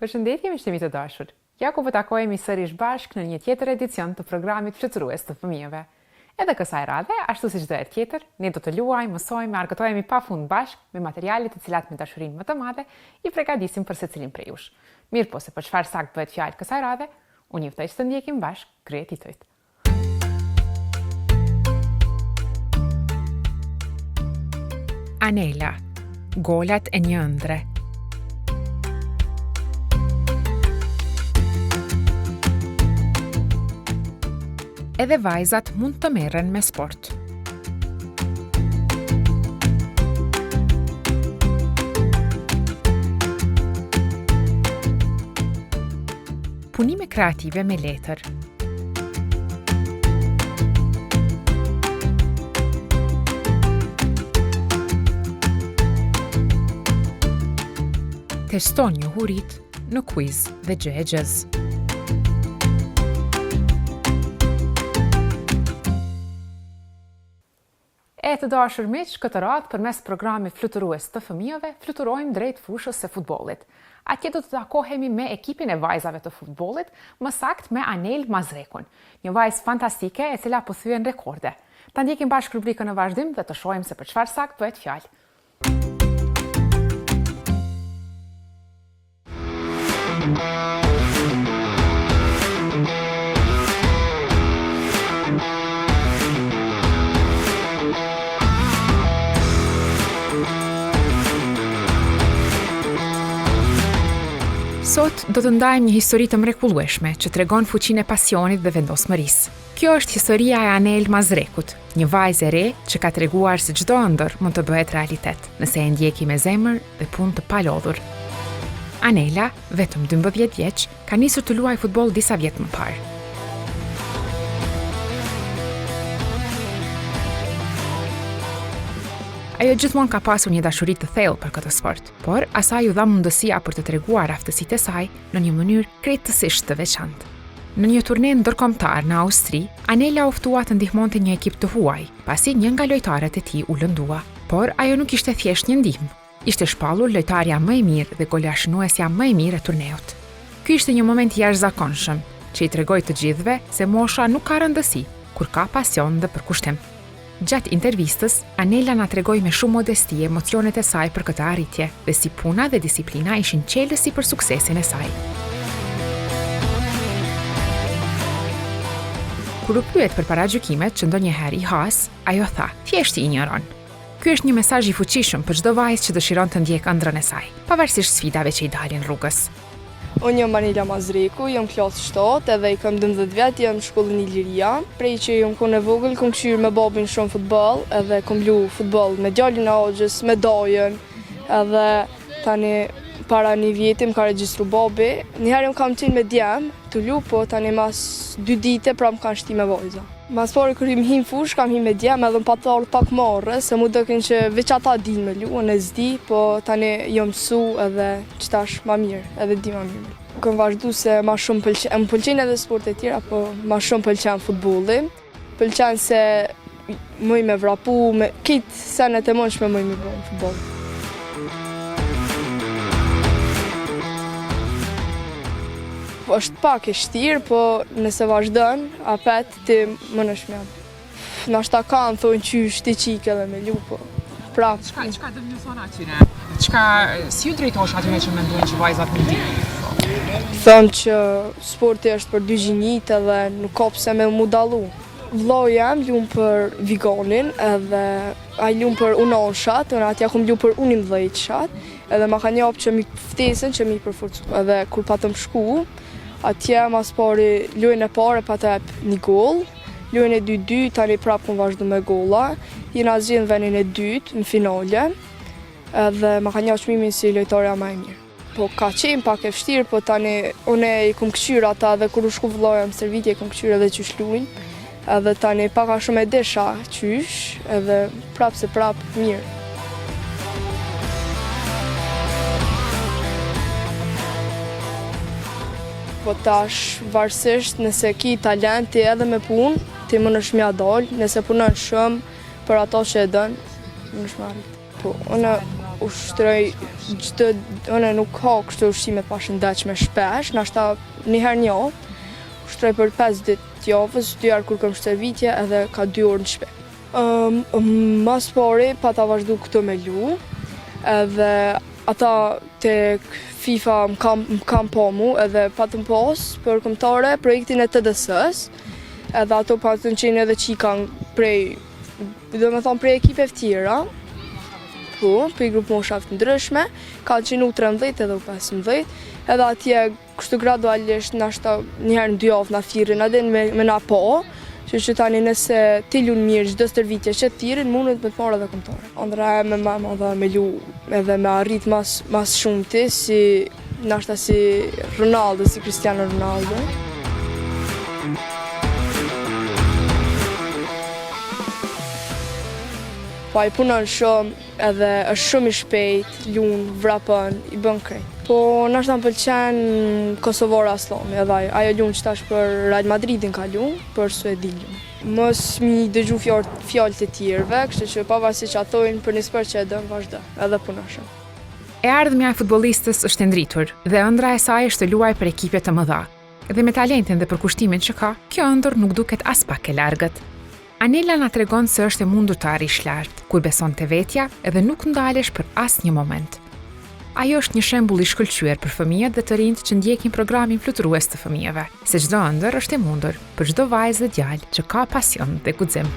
Përshëndetje miqtë të dashur. Ja ku po takohemi sërish bashk në një tjetër edicion të programit Fluturues të fëmijëve. Edhe kësaj radhe, ashtu si çdo herë tjetër, ne do të luajmë, mësojmë, argëtohemi pafund bashk me materiale të cilat me dashurinë më të madhe i përgatisim për secilin prej jush. Mirë po, se për çfarë sakt bëhet fjalë kësaj radhe, unë ju ftoj të ndjekim bashk kryet i tojt. Anela, golat e një ëndre. Edhe vajzat mund të merren me sport. Punime kreative me letër. Teston njohurit në quiz dhe gjë e gjës. E të dashur miq, këtë radhë përmes programit Fluturues të fëmijëve, fluturojmë drejt fushës së futbollit. Atje do të takohemi me ekipin e vajzave të futbollit, më saktë me Anel Mazrekun, një vajzë fantastike e cila po thyen rekorde. Ta ndjekim bashkë rubrikën në vazhdim dhe të shohim se për çfarë saktë bëhet fjalë. Sot do të ndajmë një histori të mrekullueshme që tregon fuqinë e pasionit dhe vendosmërisë. Kjo është historia e Anel Mazrekut, një vajzë e re që ka treguar se çdo ëndër mund të bëhet realitet, nëse e ndjeki me zemër dhe punë të palodhur. Anela, vetëm 12 vjeç, ka nisur të luajë futboll disa vjet më parë. Ajo gjithmonë ka pasur një dashuri të thellë për këtë sport, por asaj u dha mundësia për të treguar aftësitë e saj në një mënyrë krejtësisht të veçantë. Në një turne ndërkombëtar në Austri, Anela u ftua të ndihmonte një ekip të huaj, pasi një nga lojtarët e tij u lëndua. Por ajo nuk ishte thjesht një ndihmë, ishte shpallur lojtarja më e mirë dhe golashnuesja më e mirë e turneut. Ky ishte një moment i jashtëzakonshëm, që i tregoi të gjithëve se mosha nuk ka rëndësi kur ka pasion dhe përkushtim. Gjatë intervistës, Anela na tregoi me shumë modesti emocionet e saj për këtë arritje dhe si puna dhe disiplina ishin qelësi për suksesin e saj. Kur u pyet për paragjykimet që ndonjëherë i has, ajo tha: "Thjesht i injoron." Ky është një mesazh i fuqishëm për çdo vajzë që dëshiron të ndjekë ëndrrën e saj, pavarësisht sfidave që i dalin rrugës. Unë jam Anela Mazreku, jam klasë 7 edhe i kam 12 vjet, jam në shkollën Iliria. Prej që jam kon e vogël, kom kshyrë me babin shumë futboll, edhe kom lu futboll me djalin e Axhës, me dajën, edhe tani para një vjeti më ka regjistru babi. Njëherë më kam qenë me djem të lu, po tani mas 2 dite pra më kanë shti me vajza. Mas pari kur im him fush, kam him me djem edhe më patar pak marrë, se mu dëkin që veç ata din me lu, unë e zdi, po tani jam mësu edhe qëtash ma mirë, edhe di ma mirë. Këm vazhdu se ma shumë më pëlqen edhe sport e tjera, po ma shumë pëlqen futbolli. Pëlqen se mëj me vrapu, me kitë senet e mënshme mëj me bëjnë futboll. Është pak e shtirë, po nëse vazhdon, apet ti më në shmjam. Nashta kanë thonë qysh ti qike dhe me lu, po prap. Çka do më thonë atyre? Si ju drejtosh atyre që mendojnë që vajzat nuk dinë? Thonë që sporti është për dy gjinjit edhe nuk ka pse me mu dallu. Vllau jam lumë për Vigonin edhe ai lumë për Unanshat, unë atja kom lumë për Unimdhejtshat, edhe ma ka njapë që mi ftesën që mi përforcu. Edhe kur patëm shku, atje mas pari lojën e pare pa të një gol, lojën e 2-2, tani prapë kom vazhdu me gola, jena zhjenë venin e 2 në finale, edhe ma ka njapë çmimin si lojtarja më e mirë. Po ka qenë pak e vështirë, po tani unë i kom këshyr ata dhe kur u shku vlloja më servitje, kom këshyr edhe qysh luajnë, edhe tani paka shumë e desha qysh, edhe prapë se prapë mirë. Po tash, varsisht nëse ki talenti edhe me punë, ti më nësh mja dalë, nëse punon shumë për ato që e dënë, më nësh marrit. Po, ushtroj nuk ha kështu ushqime pashëndetshme shpesh, nashta një herë në javë, ushtroj për 5 ditë javës, 2 herë kur kam shërbitje edhe ka 2 orë në shtëpi. Mas pari pa ta vazhdu këtë me lu, edhe ata tek FIFA më kam pa mu edhe pa të më pas për kombëtare projektin e TDS-s, edhe ato pa të në qenë edhe që i kanë prej ekipe tjera, për i grupë moshave të ndryshme, ka qenë u 13 edhe u 15, edhe atje kështu gradualisht nashta njëherë në 2 javë na thirrin edhe me na pa, që tani nëse ti lun mirë çdo stërvitje që thirrin mundet me të marrë edhe kombëtare. Ëndra me mama dhe me lu edhe me arrit mas shumti si nashta si Ronaldo, si Cristiano Ronaldo. Po ai punon shumë edhe është shumë i shpejt, lun, vrapën, i bën krejt. Po nashta më pëlqen Kosovara Aslani, edhe ajo lun që tash për Real Madridin ka lun, për Suedi lun. Mos mi dëgju fjalët e tjerëve, kështu që pavarësisht që atojnë për një sport që e dën vazhdo, edhe punon shumë. E ardhmja e futbollistës është e ndritur dhe ëndra e saj është të luajë për ekipe të mëdha. Dhe me talentin dhe përkushtimin që ka, kjo ëndër nuk duket as pak e largët. Anela na tregon se është e mundur të arrish lart, kur beson te vetja edhe nuk ndalesh për asnjë moment. Ajo është një shembull i shkëlqyer për fëmijët dhe të rinjt që ndjekin programin fluturues të fëmijëve, se çdo ëndër është e mundur për çdo vajzë dhe djalë që ka pasion dhe guxim.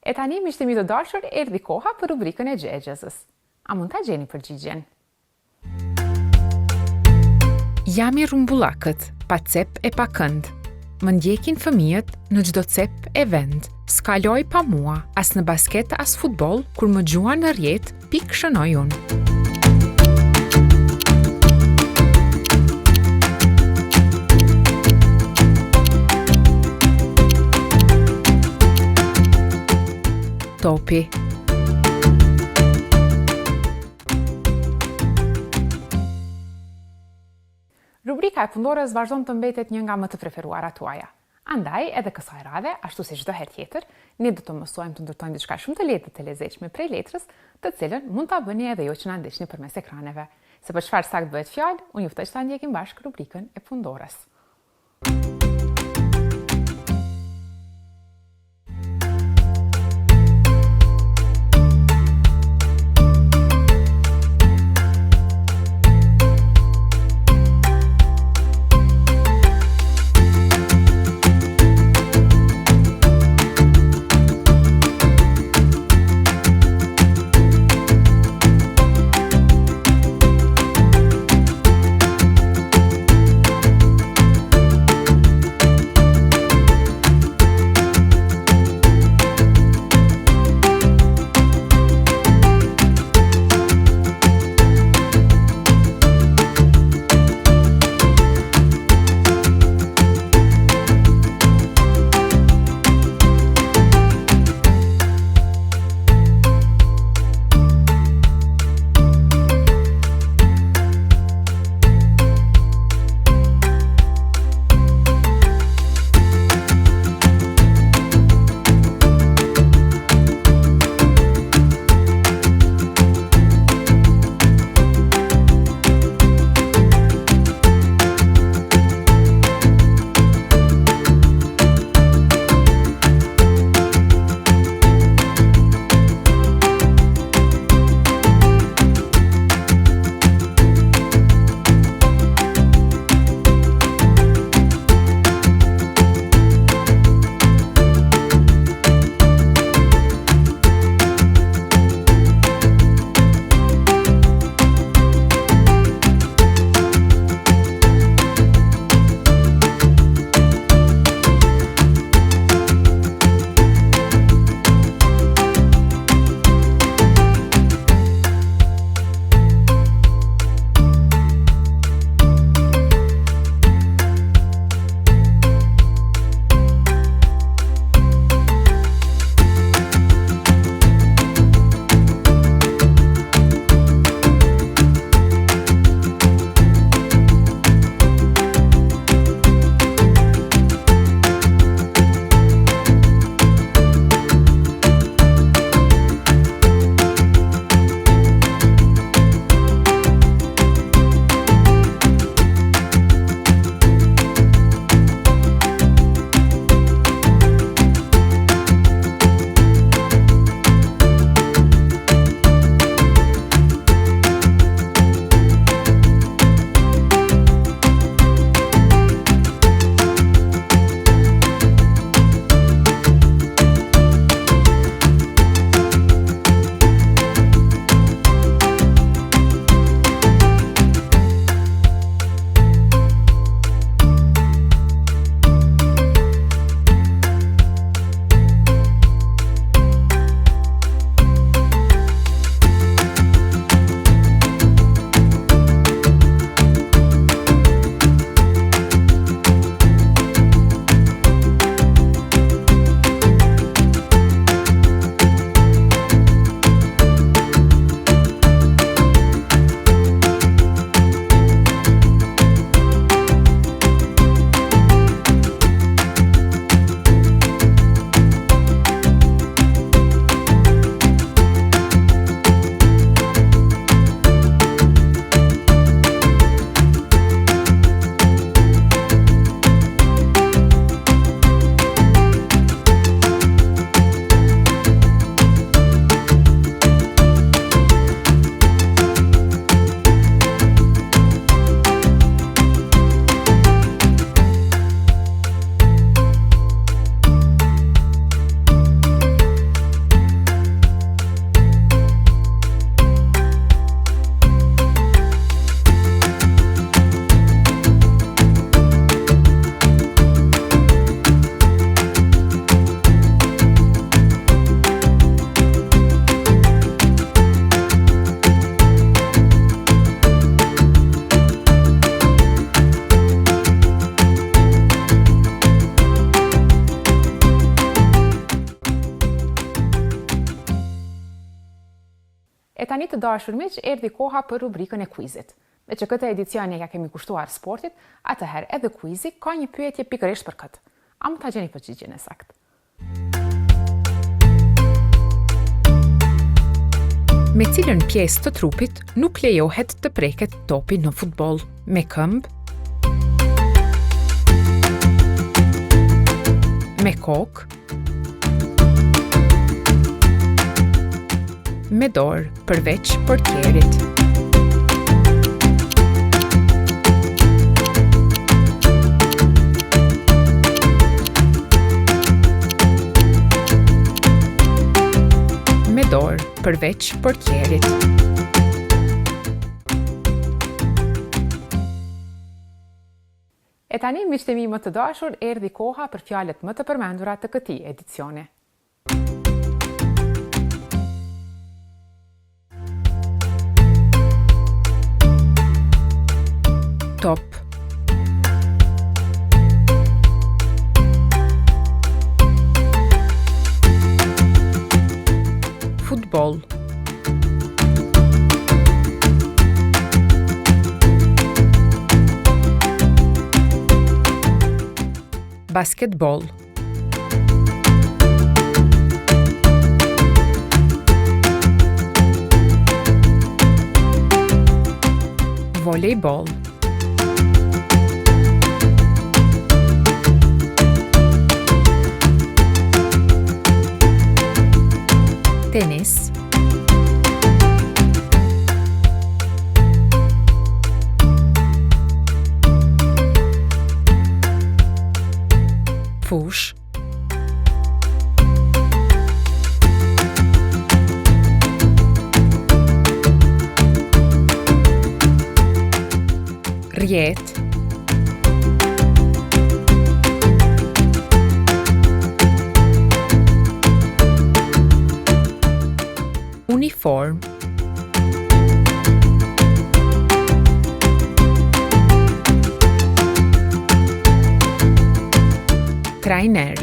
E tani, miqtimi të dashur, erdhi koha për rubrikën e Xhexhës. A mund ta gjeni përgjigjen? Jam i rrumbullakët, pa cep e pa kënd. Më ndjekin fëmijët në çdo cep e vend. S'ka loj pa mua, as në basket as futboll, kur më gjuan në rjet, pik shënoj unë. Topi. Rubrika e fundorës vazhdon të mbetet një nga më të preferuarat tuaja. Andaj, edhe kësaj radhe, ashtu si çdo herë tjetër, ne do të mësojmë të ndërtojmë diçka shumë të lehtë dhe të lezetshme prej letrës, të cilën mund ta bëni edhe ju që na ndiqni përmes ekraneve. Se për çfarë sakt bëhet fjalë, unë ju ftoj të ta ndjekim bashkë rubrikën e fundorës. tani të dashur miq, erdhi koha për rubrikën e quizit. Me që këtë edicion ne ja kemi kushtuar sportit, atëherë edhe quizi ka një pyetje pikërisht për këtë. A mund ta gjeni përgjigjen e saktë? Me cilën pjesë të trupit nuk lejohet të preket topi në futboll? Me këmbë, me kokë, me dorë përveç portierit. Me dorë përveç portierit. E tani, miqtë e mi më të dashur, erdhi koha për fjalët më të përmendura të këtij edicioni. Top, futboll, basketbol, volejbol, tenis, fush, rjet, uniform, trajner.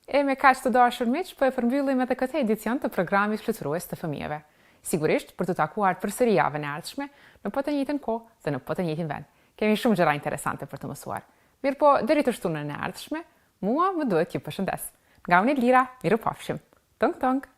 E me kaq të dashur miq, po e përmbyllim edhe këtë edicion të programit fluturues të fëmijëve. Sigurisht për të takuar përsëri javën e ardhshme, në po të njëjtën kohë dhe në po të njëjtin vend. Kemi shumë gjëra interesante për të mësuar. Mirë po, deri të shtunën e ardhshme, mua më duhet t'ju përshëndes. Nga unë Lira, mirupafshim. Tung tung.